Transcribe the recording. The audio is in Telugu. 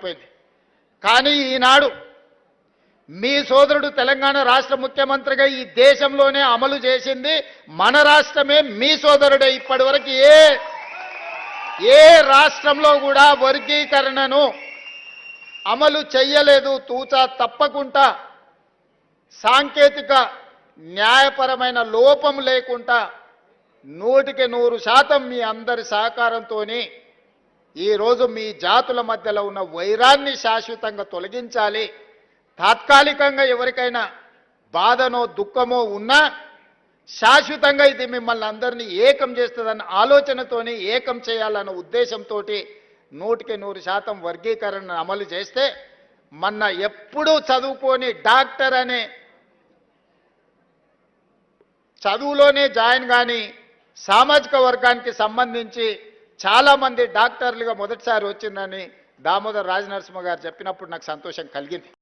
పడిపోయింది. కానీ ఈనాడు మీ సోదరుడు తెలంగాణ రాష్ట్ర ముఖ్యమంత్రిగా ఈ దేశంలోనే అమలు చేసింది మన రాష్ట్రమే. మీ సోదరుడే. ఇప్పటివరకు ఏ రాష్ట్రంలో కూడా వర్గీకరణను అమలు చెయ్యలేదు. తూచా తప్పకుండా సాంకేతిక న్యాయపరమైన లోపం లేకుండా 100% మీ అందరి సహకారంతోనే ఈరోజు మీ జాతుల మధ్యలో ఉన్న వైరాన్ని శాశ్వతంగా తొలగించాలి. తాత్కాలికంగా ఎవరికైనా బాధనో దుఃఖమో ఉన్నా శాశ్వతంగా ఇది మిమ్మల్ని అందరినీ ఏకం చేస్తుందన్న ఆలోచనతోనే ఏకం చేయాలన్న ఉద్దేశంతో 100% వర్గీకరణను అమలు చేస్తే మొన్న ఎప్పుడూ చదువుకొని డాక్టర్ అనే చదువులోనే జాయిన్ కానీ సామాజిక వర్గానికి సంబంధించి చాలామంది డాక్టర్లుగా మొదటిసారి వచ్చిందని దామోదర్ రాజనరసింహ గారు చెప్పినప్పుడు నాకు సంతోషం కలిగింది.